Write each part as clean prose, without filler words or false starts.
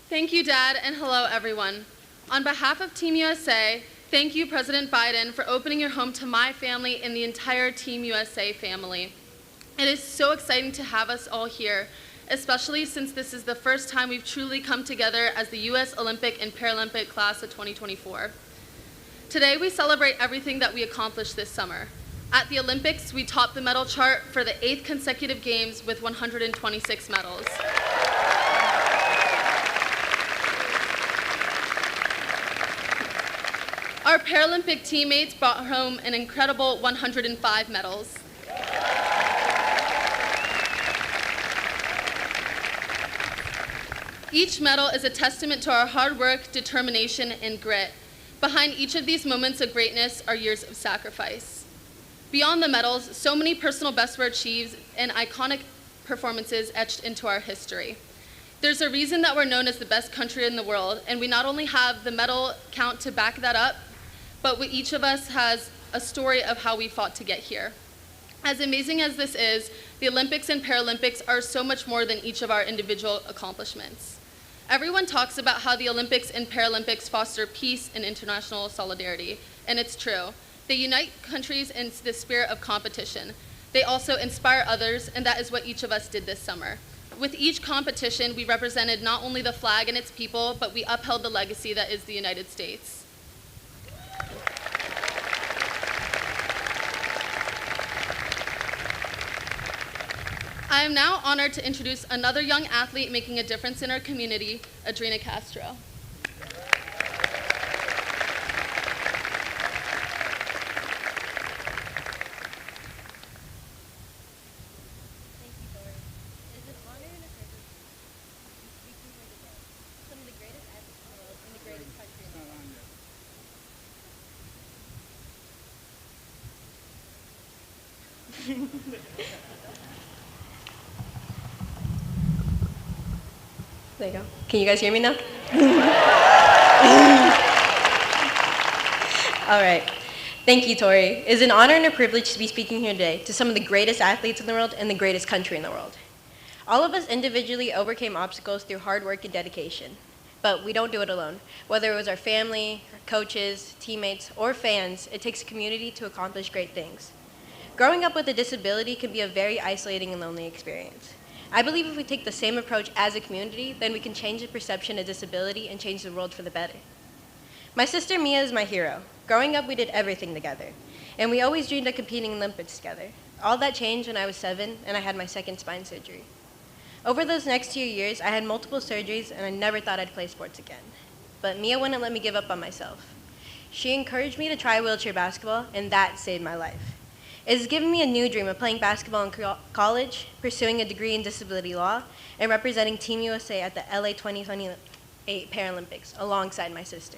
Thank you, Dad, and hello, everyone. On behalf of Team USA, thank you, President Biden, for opening your home to my family and the entire Team USA family. It is so exciting to have us all here, especially since this is the first time we've truly come together as the U.S. Olympic and Paralympic class of 2024. Today, we celebrate everything that we accomplished this summer. At the Olympics, we topped the medal chart for the 8th consecutive games with 126 medals. Our Paralympic teammates brought home an incredible 105 medals. Each medal is a testament to our hard work, determination, and grit. Behind each of these moments of greatness are years of sacrifice. Beyond the medals, so many personal bests were achieved and iconic performances etched into our history. There's a reason that we're known as the best country in the world, and we not only have the medal count to back that up, but each of us has a story of how we fought to get here. As amazing as this is, the Olympics and Paralympics are so much more than each of our individual accomplishments. Everyone talks about how the Olympics and Paralympics foster peace and international solidarity, and it's true. They unite countries in the spirit of competition. They also inspire others, and that is what each of us did this summer. With each competition, we represented not only the flag and its people, but we upheld the legacy that is the United States. I am now honored to introduce another young athlete making a difference in our community, Adrina Castro. There you go. Can you guys hear me now? All right. Thank you, Tori. It is an honor and a privilege to be speaking here today to some of the greatest athletes in the world and the greatest country in the world. All of us individually overcame obstacles through hard work and dedication, but we don't do it alone. Whether it was our family, our coaches, teammates, or fans, it takes a community to accomplish great things. Growing up with a disability can be a very isolating and lonely experience. I believe if we take the same approach as a community, then we can change the perception of disability and change the world for the better. My sister Mia is my hero. Growing up, we did everything together, and we always dreamed of competing in Olympics together. All that changed when I was 7 and I had my second spine surgery. Over those next 2 years, I had multiple surgeries and I never thought I'd play sports again. But Mia wouldn't let me give up on myself. She encouraged me to try wheelchair basketball, and that saved my life. It has given me a new dream of playing basketball in college, pursuing a degree in disability law, and representing Team USA at the LA 2028 Paralympics alongside my sister.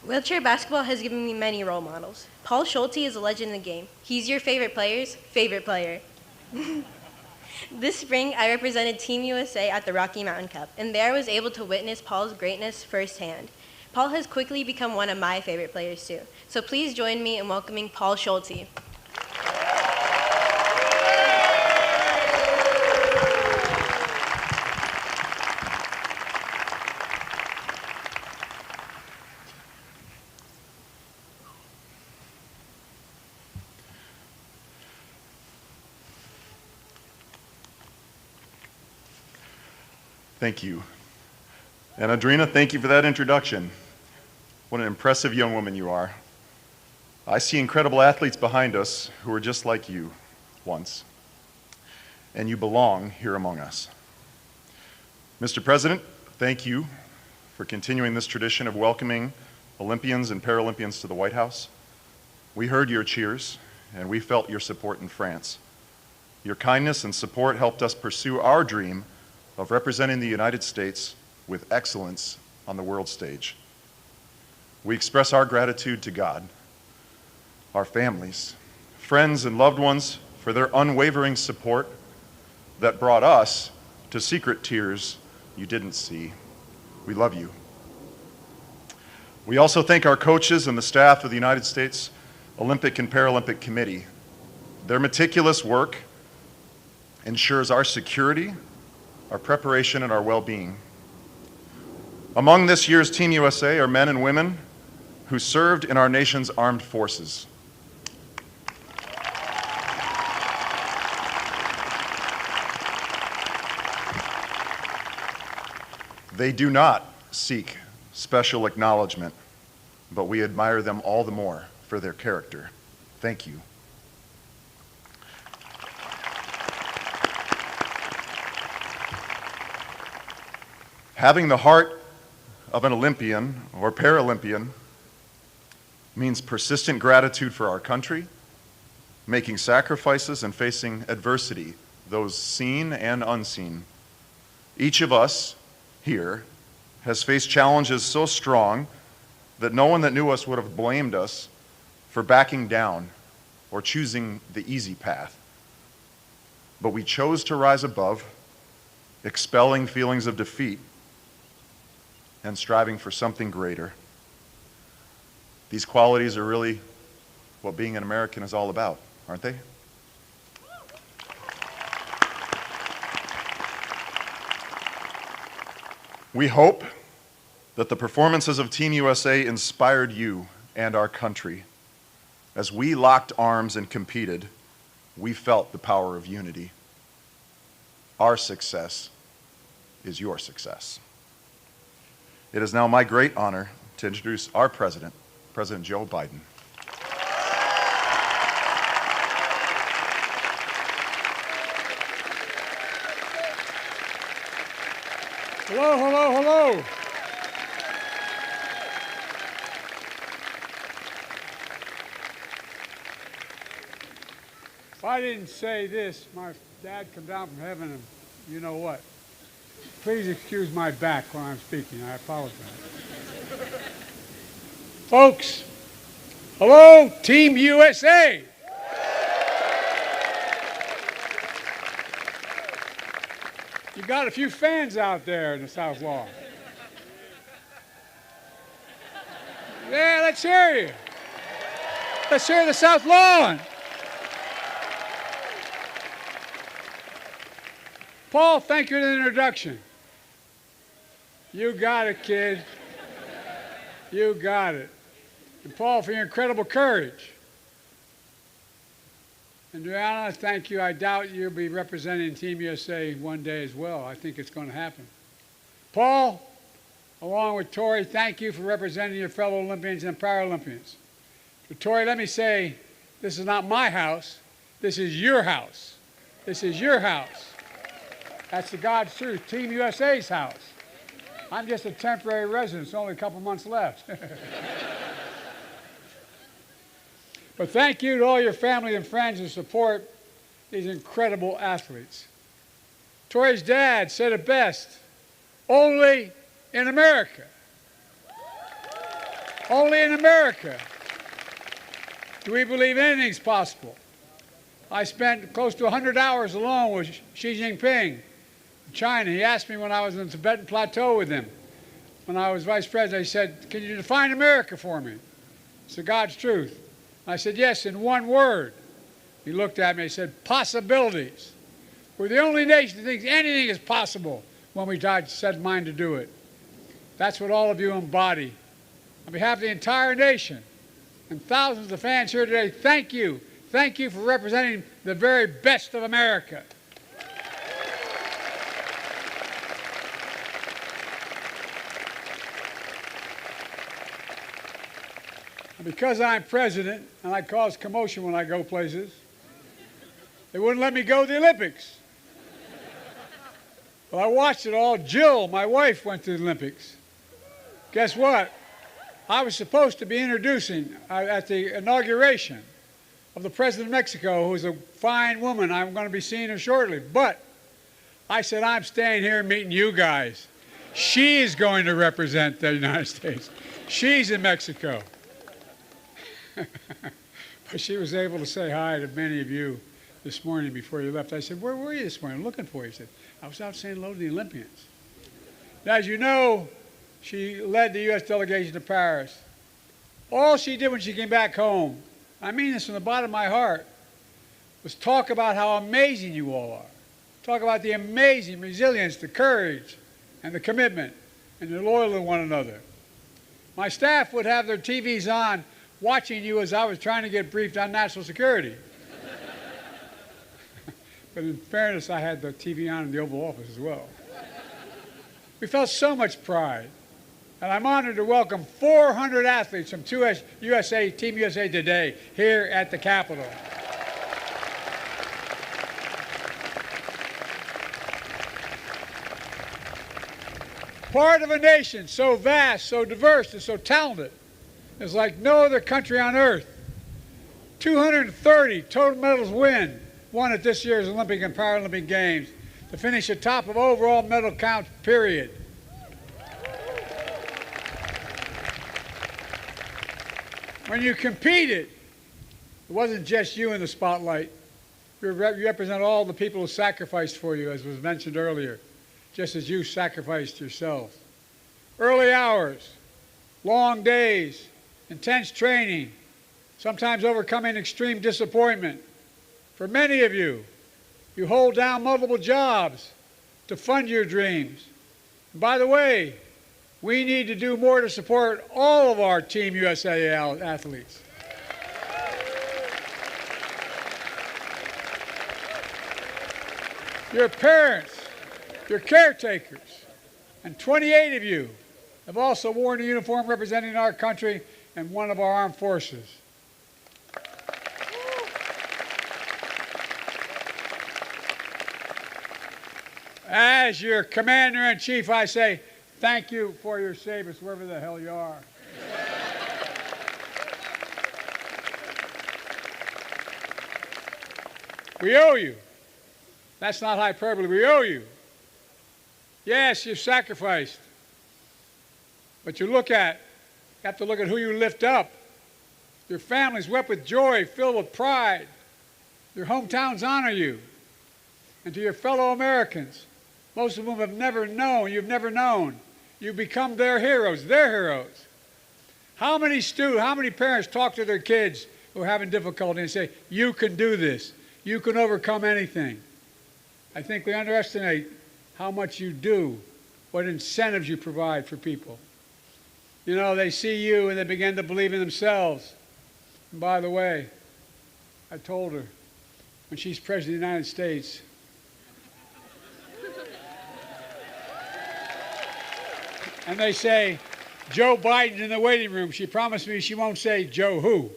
Wheelchair basketball has given me many role models. Paul Schulte is a legend in the game. He's your favorite player's favorite player. This spring, I represented Team USA at the Rocky Mountain Cup, and there I was able to witness Paul's greatness firsthand. Paul has quickly become one of my favorite players too. So please join me in welcoming Paul Schulte. Thank you. And Adrina, thank you for that introduction. What an impressive young woman you are. I see incredible athletes behind us who are just like you once, and you belong here among us. Mr. President, thank you for continuing this tradition of welcoming Olympians and Paralympians to the White House. We heard your cheers, and we felt your support in France. Your kindness and support helped us pursue our dream of representing the United States with excellence on the world stage. We express our gratitude to God, our families, friends, and loved ones for their unwavering support that brought us to secret tears you didn't see. We love you. We also thank our coaches and the staff of the United States Olympic and Paralympic Committee Their meticulous work ensures our security, our preparation, and our well-being. Among this year's Team USA are men and women who served in our nation's armed forces. They do not seek special acknowledgement, but we admire them all the more for their character. Thank you. Having the heart of an Olympian or Paralympian means persistent gratitude for our country, making sacrifices and facing adversity, those seen and unseen. Each of us here has faced challenges so strong that no one that knew us would have blamed us for backing down or choosing the easy path. But we chose to rise above, expelling feelings of defeat and striving for something greater. These qualities are really what being an American is all about, aren't they? We hope that the performances of Team USA inspired you and our country. As we locked arms and competed, we felt the power of unity. Our success is your success. It is now my great honor to introduce our president, President Joe Biden. Hello, hello, hello. If I didn't say this, my dad come down from heaven and you know what. Please excuse my back when I'm speaking. I apologize. Folks, hello, Team USA. You got a few fans out there in the South Lawn. Yeah, let's hear you. Let's hear the South Lawn. Paul, thank you for the introduction. You got it, kid. You got it. And Paul, for your incredible courage. And Brianna, thank you. I doubt you'll be representing Team USA one day as well. I think it's going to happen. Paul, along with Tori, thank you for representing your fellow Olympians and Paralympians. So Tori, let me say, this is not my house. This is your house. This is your house. That's the God's truth. Team USA's house. I'm just a temporary resident. It's only a couple months left. But thank you to all your family and friends who support these incredible athletes. Tori's dad said it best, only in America. Only in America do we believe anything's possible. I spent close to 100 hours alone with Xi Jinping in China. He asked me when I was in the Tibetan Plateau with him, when I was vice president, he said, "Can you define America for me?" It's the God's truth. I said, "Yes, in one word." He looked at me and said, "Possibilities." We're the only nation that thinks anything is possible when we set mind to do it. That's what all of you embody. On behalf of the entire nation and thousands of fans here today, thank you. Thank you for representing the very best of America. Because I'm president and I cause commotion when I go places, they wouldn't let me go to the Olympics. Well, I watched it all. Jill, my wife, went to the Olympics. Guess what? I was supposed to be introducing at the inauguration of the President of Mexico, who is a fine woman. I'm going to be seeing her shortly. But I said, I'm staying here meeting you guys. She's going to represent the United States. She's in Mexico. But she was able to say hi to many of you this morning before you left. I said, "Where were you this morning? I'm looking for you." He said, "I was out saying hello to the Olympians." Now, as you know, she led the U.S. delegation to Paris. All she did when she came back home, I mean this from the bottom of my heart, was talk about how amazing you all are. Talk about the amazing resilience, the courage, and the commitment, and the loyalty to one another. My staff would have their TVs on watching you as I was trying to get briefed on national security. But in fairness, I had the TV on in the Oval Office as well. We felt so much pride. And I'm honored to welcome 400 athletes from Team USA today here at the Capitol. Part of a nation so vast, so diverse, and so talented is like no other country on earth. 230 total medals won at this year's Olympic and Paralympic Games to finish atop of overall medal count, period. When you competed, it wasn't just you in the spotlight. You represent all the people who sacrificed for you, as was mentioned earlier, just as you sacrificed yourself. Early hours, long days, intense training, sometimes overcoming extreme disappointment. For many of you, you hold down multiple jobs to fund your dreams. And by the way, we need to do more to support all of our Team USA athletes. Your parents, your caretakers, and 28 of you have also worn a uniform representing our country and one of our armed forces. As your commander-in-chief, I say, thank you for your service, wherever the hell you are. We owe you. That's not hyperbole. We owe you. Yes, you've sacrificed. But you have to look at who you lift up. Your families wept with joy, filled with pride. Your hometowns honor you. And to your fellow Americans, most of whom have never known, you've never known, you become their heroes, How many parents talk to their kids who are having difficulty and say, you can do this, you can overcome anything? I think we underestimate how much you do, what incentives you provide for people. You know, they see you and they begin to believe in themselves. And by the way, I told her, when she's President of the United States, and they say, Joe Biden in the waiting room, she promised me she won't say Joe who.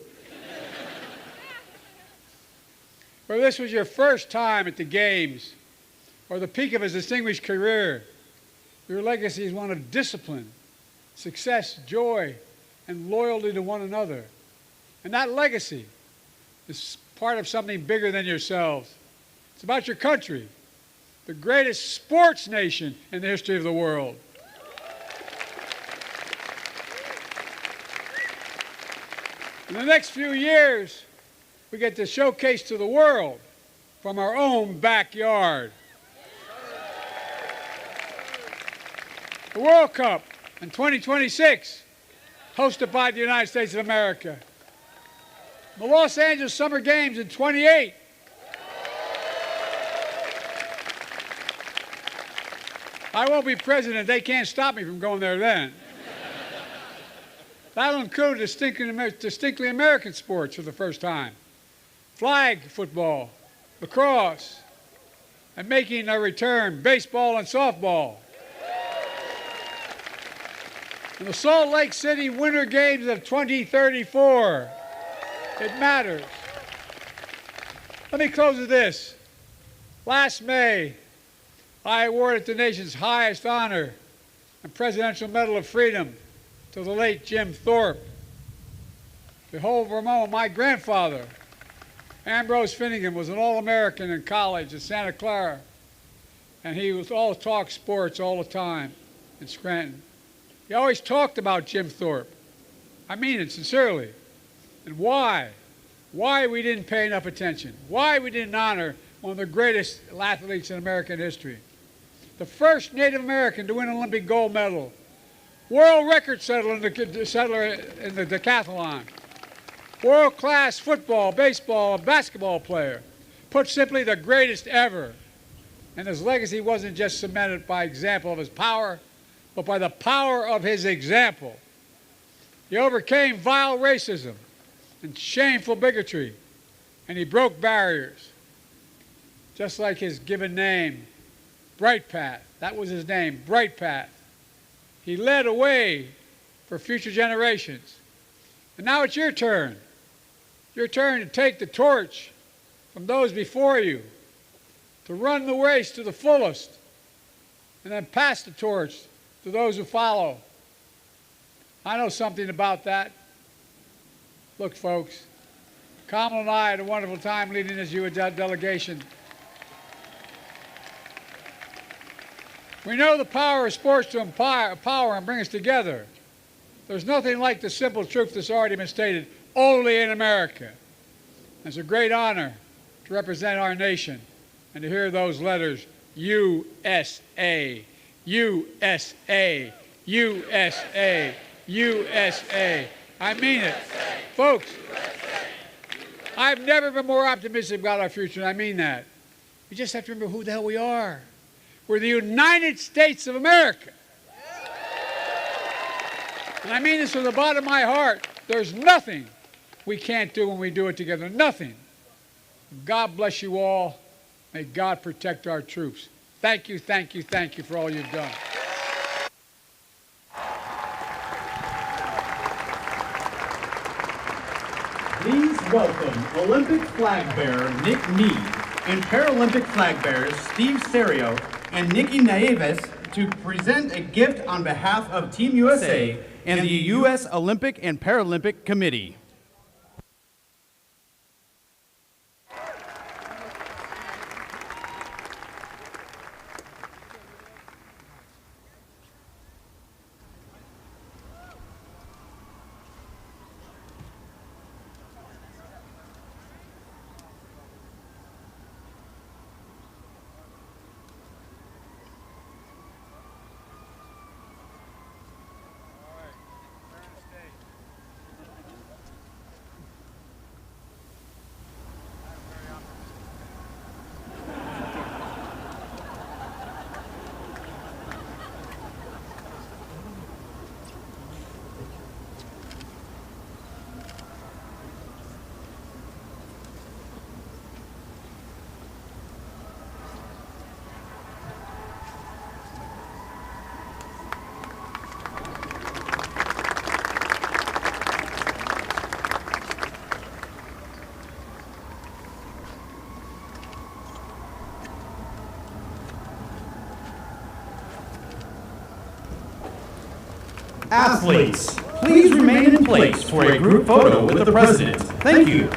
Well, this was your first time at the Games, or the peak of his distinguished career. Your legacy is one of discipline, success, joy, and loyalty to one another. And that legacy is part of something bigger than yourselves. It's about your country, the greatest sports nation in the history of the world. In the next few years, we get to showcase to the world from our own backyard. The World Cup in 2026, hosted by the United States of America. The Los Angeles Summer Games in 28. I won't be president. They can't stop me from going there then. That'll include distinctly American sports for the first time. Flag football, lacrosse, and making a return, baseball and softball. And the Salt Lake City Winter Games of 2034. It matters. Let me close with this. Last May, I awarded the nation's highest honor, the Presidential Medal of Freedom, to the late Jim Thorpe. Behold, for a moment, my grandfather, Ambrose Finnegan, was an All-American in college at Santa Clara, and he was all talk sports all the time in Scranton. He always talked about Jim Thorpe. I mean it sincerely. And why? Why we didn't pay enough attention. Why we didn't honor one of the greatest athletes in American history. The first Native American to win an Olympic gold medal. World record settler in the decathlon. World-class football, baseball, and basketball player. Put simply, the greatest ever. And his legacy wasn't just cemented by example of his power, but by the power of his example. He overcame vile racism and shameful bigotry, and he broke barriers. Just like his given name, Bright Path. That was his name, Bright Path. He led a way for future generations. And now it's your turn. Your turn to take the torch from those before you, to run the race to the fullest, and then pass the torch to those who follow. I know something about that. Look, folks, Kamal and I had a wonderful time leading this U.S. delegation. We know the power of sports to empower and bring us together. There's nothing like the simple truth that's already been stated, only in America. It's a great honor to represent our nation and to hear those letters, USA, USA, USA, USA. I mean it. Folks, I've never been more optimistic about our future, and I mean that. We just have to remember who the hell we are. We're the United States of America. And I mean this from the bottom of my heart. There's nothing we can't do when we do it together. Nothing. God bless you all. May God protect our troops. Thank you, thank you, thank you for all you've done. Please welcome Olympic flag bearer Nick Mead and Paralympic flag bearers Steve Serio and Nikki Nieves to present a gift on behalf of Team USA and the U.S. Olympic and Paralympic Committee. Athletes, please remain in place for a group photo with the President. Thank you.